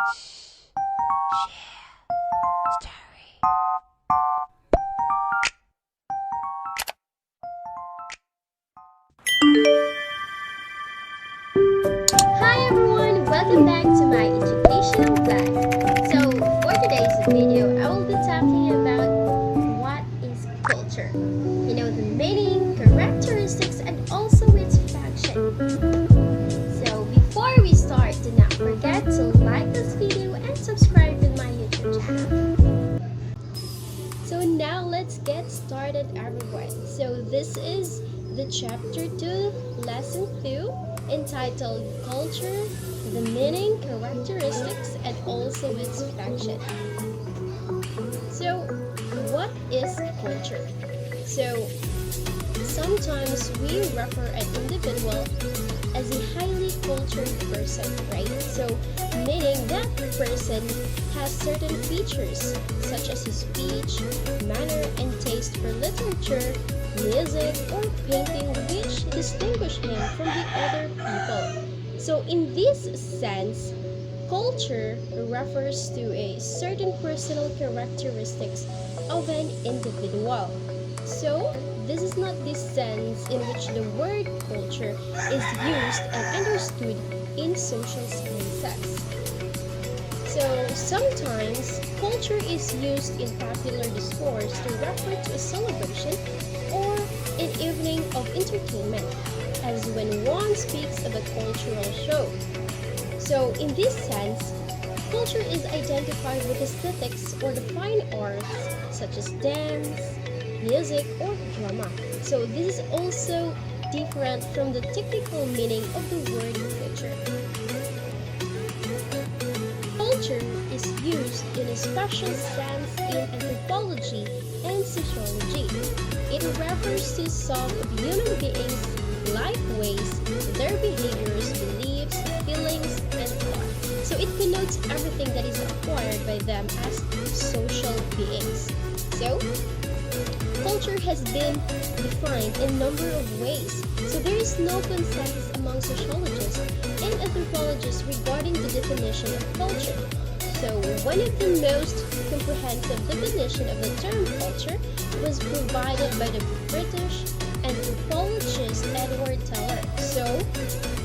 Hi everyone, welcome back to my educational blog. So for today's video, I will be talking about what is culture. The meaning, characteristics, and also its function. So before we start, do not forget to like this video and subscribe to my YouTube channel. So now let's get started everyone. So this is the chapter 2, lesson 2, entitled Culture, the Meaning, Characteristics, and also its function. So what is culture? So sometimes we refer an individual as a highly cultured person, right? So meaning that person has certain features such as his speech, manner, and taste for literature, music, or painting which distinguish him from the other people. So in this sense, culture refers to a certain personal characteristics of an individual. So this is not the sense in which the word culture is used and understood in social spaces. So sometimes culture is used in popular discourse to refer to a celebration or an evening of entertainment, as when one speaks of a cultural show. So in this sense, culture is identified with aesthetics or the fine arts such as dance, music, or drama. So this is also different from the technical meaning of the word culture. Culture is used in a special sense in anthropology and sociology. It refers to some of human beings' life ways, their behaviors, beliefs, feelings, and thoughts. So it connotes everything that is acquired by them as social beings. So culture has been defined in a number of ways, so there is no consensus among sociologists and anthropologists regarding the definition of culture. So one of the most comprehensive definition of the term culture was provided by the British anthropologist Edward Teller. So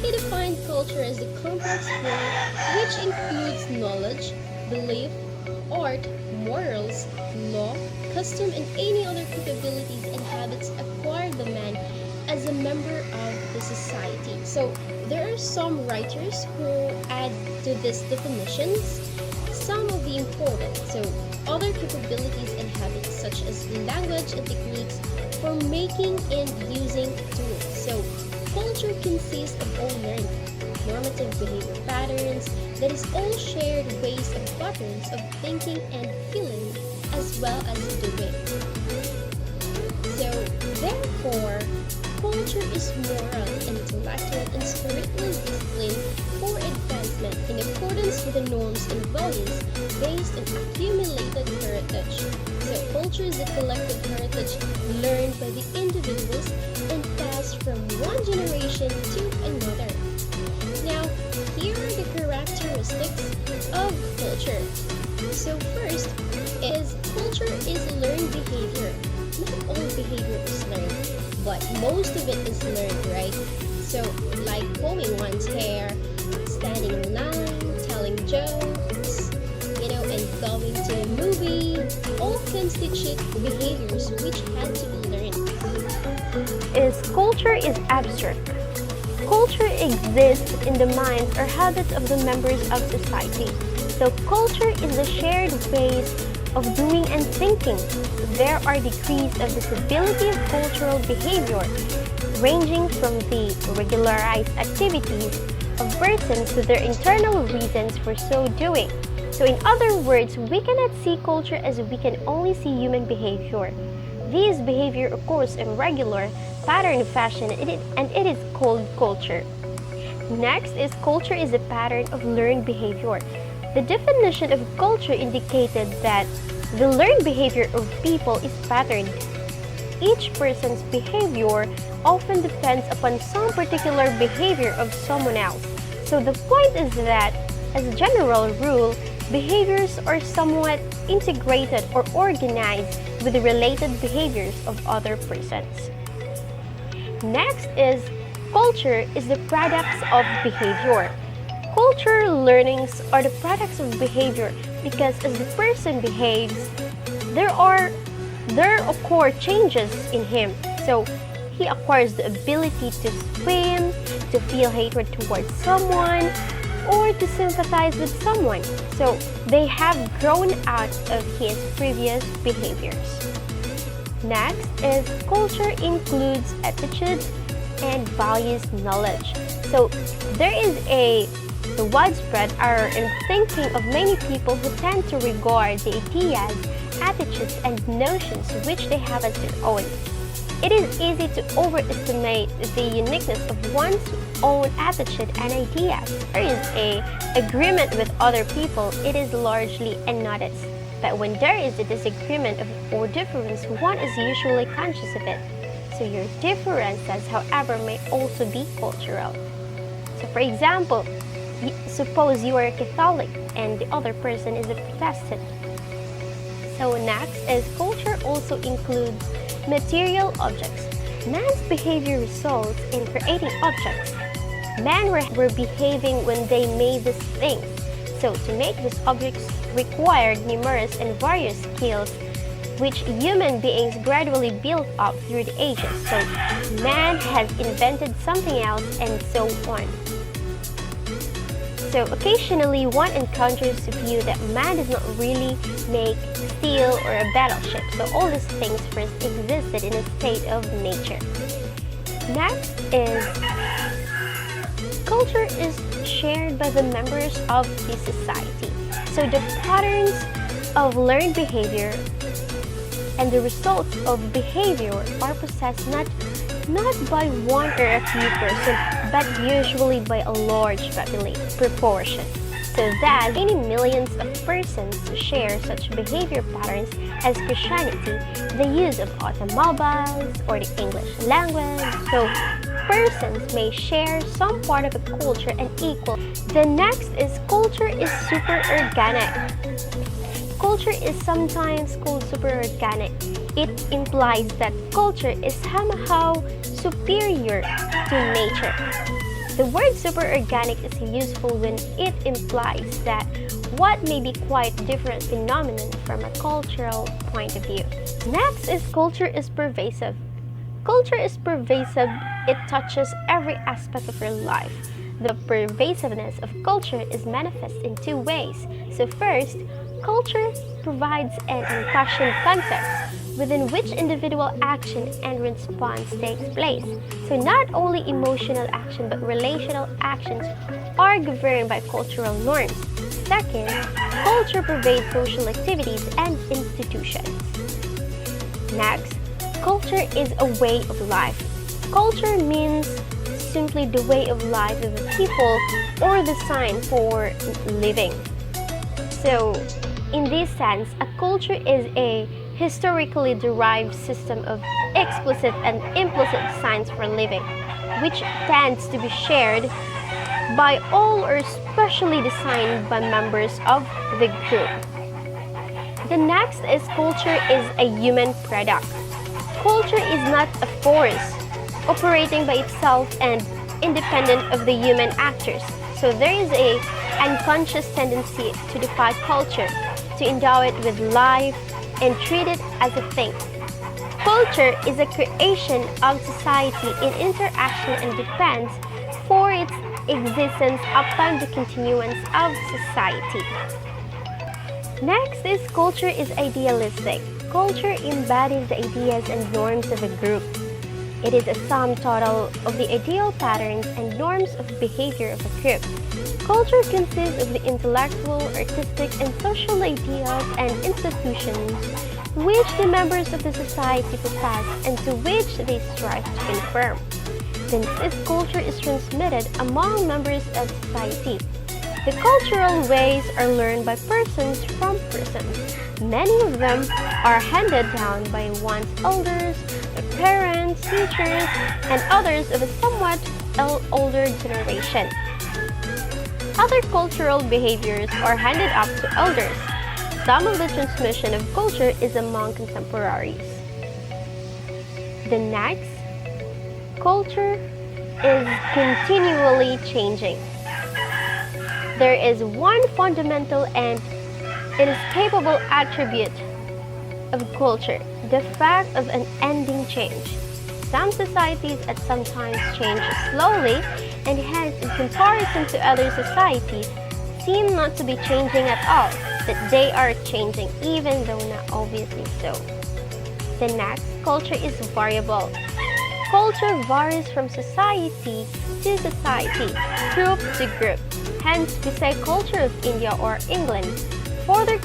he defined culture as the complex whole which includes knowledge, belief, art, morals, law, custom, and any other capabilities and habits acquired by man as a member of the society. So there are some writers who add to these definitions some of the important, so other capabilities and habits such as language and techniques for making and using tools. So culture consists of all learning, normative behavior patterns, that is all shared ways of patterns of thinking and feeling as well as doing. So therefore, culture is moral, intellectual, and spiritual discipline for advancement in accordance with the norms and values based on accumulated heritage. So culture is a collective heritage learned by the individuals and passed from one generation to another. Now, here are the characteristics of culture. So first is culture is learned behavior. Not all behavior is learned, but most of it is learned, right? So like combing one's hair, standing in line, telling jokes, and going to a movie, all constitute behaviors which had to be learned. Culture is abstract. Culture exists in the minds or habits of the members of society. So culture is the shared ways of doing and thinking. There are degrees of the stability of cultural behavior, ranging from the regularized activities of persons to their internal reasons for so doing. So in other words, we cannot see culture as we can only see human behavior. This behavior occurs in regular pattern fashion and it is called culture. Next is culture is a pattern of learned behavior. The definition of culture indicated that the learned behavior of people is patterned. Each person's behavior often depends upon some particular behavior of someone else. So the point is that As a general rule, behaviors are somewhat integrated or organized with the related behaviors of other persons. Next is culture is the products of behavior. Culture learnings are the products of behavior because as the person behaves, there occur changes in him. So he acquires the ability to swim, to feel hatred towards someone, or to sympathize with someone. So they have grown out of his previous behaviors. Next is culture includes attitudes and values knowledge. So there is a widespread error in thinking of many people who tend to regard the ideas, attitudes, and notions which they have as their own. It is easy to overestimate the uniqueness of one's own attitude and ideas. There is an agreement with other people, it is largely unnoticed. But when there is a disagreement or difference, one is usually conscious of it. So your differences, however, may also be cultural. So for example, suppose you are a Catholic and the other person is a Protestant. So next is culture also includes material objects. Man's behavior results in creating objects. Men were behaving when they made these things. So to make these objects required numerous and various skills which human beings gradually built up through the ages. So man has invented something else and so on. So occasionally one encounters the view that man does not really make steel or a battleship. So all these things first existed in a state of nature. Next is culture is shared by the members of the society. So the patterns of learned behavior and the results of behavior are possessed not by one or a few persons, but usually by a large proportion. So that many millions of persons share such behavior patterns as Christianity, the use of automobiles, or the English language. So persons may share some part of a culture and equal. The next is culture is super organic. Culture is sometimes called super organic. It implies that culture is somehow superior to nature. The word superorganic is useful when it implies that what may be quite different phenomenon from a cultural point of view. Next is culture is pervasive. Culture is pervasive. It touches every aspect of your life. The pervasiveness of culture is manifest in two ways. So first, culture provides an unquestioned context within which individual action and response takes place. So not only emotional action but relational actions are governed by cultural norms. Second, culture pervades social activities and institutions. Next, culture is a way of life. Culture means simply the way of life of the people or the sign for living. So in this sense, a culture is a historically derived system of explicit and implicit signs for living, which tends to be shared by all or specially designed by members of the group. The next is culture is a human product. Culture is not a force operating by itself and independent of the human actors. So there is a unconscious tendency to defy culture, to endow it with life, and treat it as a thing. Culture is a creation of society in interaction and depends for its existence upon the continuance of society. Next is culture is idealistic. Culture embodies the ideas and norms of a group. It is a sum total of the ideal patterns and norms of behavior of a group. Culture consists of the intellectual, artistic, and social ideals and institutions which the members of the society possess and to which they strive to confirm. Since this culture is transmitted among members of society, the cultural ways are learned by persons from persons. Many of them are handed down by one's elders, their parents, teachers, and others of a somewhat older generation. Other cultural behaviors are handed up to elders. Some of the transmission of culture is among contemporaries. The next, culture is continually changing. There is one fundamental and inescapable attribute of culture, the fact of an ending change. Some societies at some times change slowly, and hence in comparison to other societies seem not to be changing at all, that they are changing even though not obviously so. The next, culture is variable. Culture varies from society to society, group to group. Hence, we say culture of India or England. Further,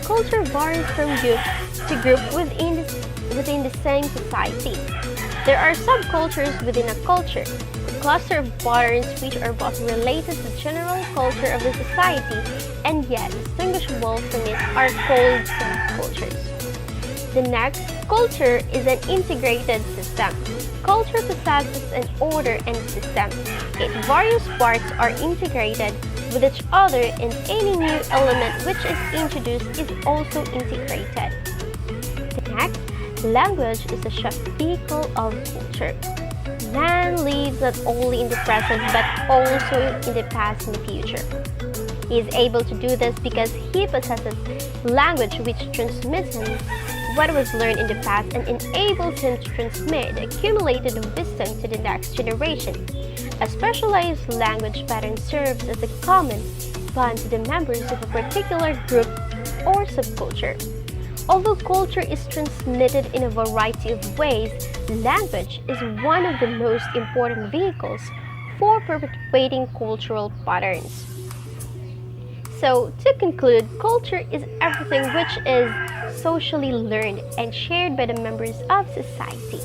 culture varies from group to group within the same society. There are subcultures within a culture, a cluster of patterns which are both related to the general culture of the society and yet distinguishable from it are called subcultures. The next, culture is an integrated system. Culture possesses an order and system. Its various parts are integrated with each other, and any new element which is introduced is also integrated. The next, language is a short vehicle of culture. Man lives not only in the present but also in the past and the future. He is able to do this because he possesses language which transmits him what was learned in the past and enables him to transmit the accumulated wisdom to the next generation. A specialized language pattern serves as a common bond to the members of a particular group or subculture. Although culture is transmitted in a variety of ways, language is one of the most important vehicles for perpetuating cultural patterns. So, to conclude, culture is everything which is socially learned and shared by the members of society.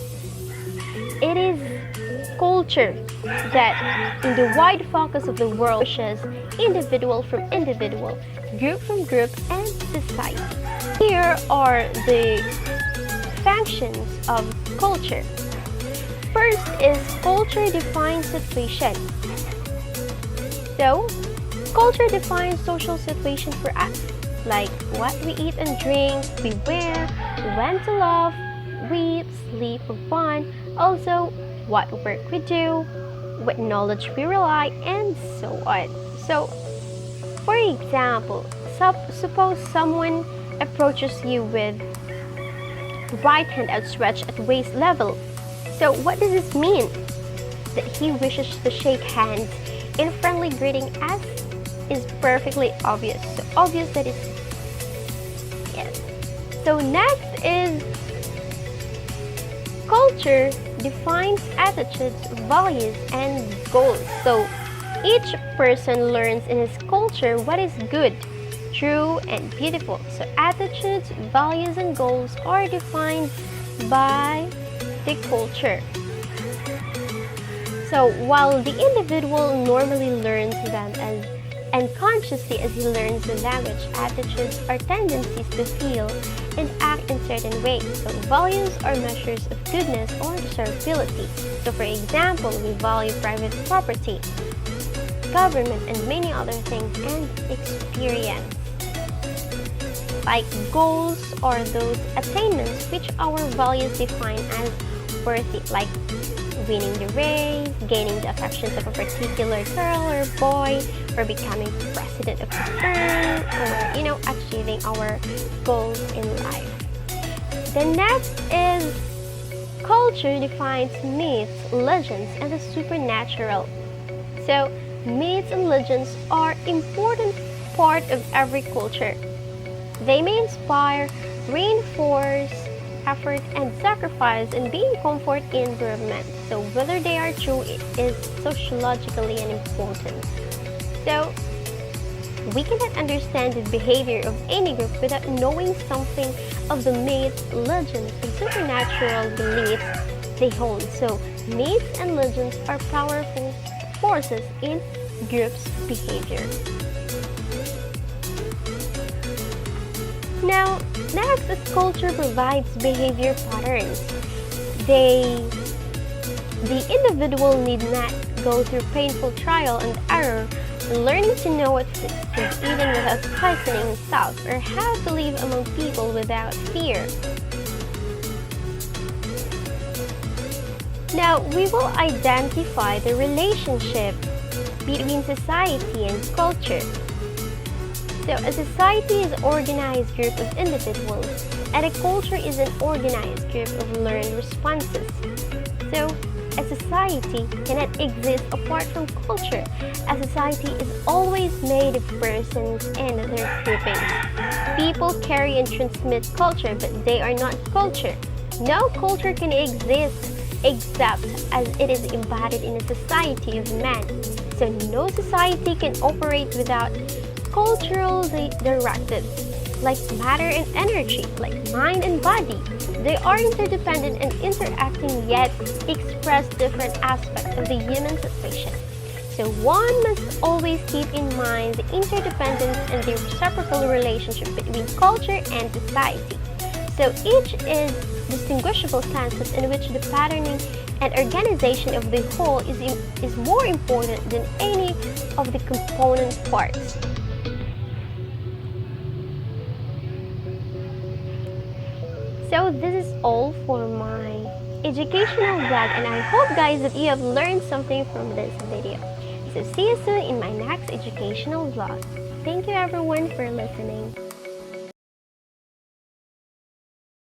It is culture that, in the wide focus of the world, pushes individual from individual, group from group, and society. Here are the functions of culture. First is culture defines situation. So, culture defines social situation for us, like what we eat and drink, we wear, when to love, read, sleep, or bond, also what work we do, what knowledge we rely, and so on. So, for example, suppose someone approaches you with right hand outstretched at waist level. So, what does this mean? That he wishes to shake hands in friendly greeting as is perfectly obvious. So obvious that is yes. So next is culture defines attitudes, values, and goals. So each person learns in his culture what is good, true, and beautiful. So attitudes, values, and goals are defined by the culture. So while the individual normally learns them as unconsciously as he learns the language, attitudes are tendencies to feel and act in certain ways. So values are measures of goodness or desirability. So for example, we value private property, government, and many other things, and experience. Like goals are those attainments which our values define as worthy, like winning the race, gaining the affections of a particular girl or boy, or becoming president of the firm, or achieving our goals in life. The next is culture defines myths, legends, and the supernatural. So myths and legends are important part of every culture. They may inspire, reinforce effort and sacrifice, and being comfort in improvement. So whether they are true is sociologically important. So we cannot understand the behavior of any group without knowing something of the myths, legends, and supernatural beliefs they hold. So myths and legends are powerful forces in groups' behavior. Now, next is culture provides behavior patterns. The individual need not go through painful trial and error, learning to know what fits to eating without poisoning himself, or how to live among people without fear. Now, we will identify the relationship between society and culture. So, a society is an organized group of individuals, and a culture is an organized group of learned responses. So, a society cannot exist apart from culture. A society is always made of persons and their groupings. People carry and transmit culture, but they are not culture. No culture can exist except as it is embodied in a society of men. So no society can operate without cultural directives, like matter and energy, like mind and body. They are interdependent and interacting, yet express different aspects of the human situation. So one must always keep in mind the interdependence and the reciprocal relationship between culture and society. So each is distinguishable senses in which the patterning and organization of the whole is more important than any of the component parts. So this is all for my educational vlog, and I hope guys that you have learned something from this video. So see you soon in my next educational vlog. Thank you everyone for listening.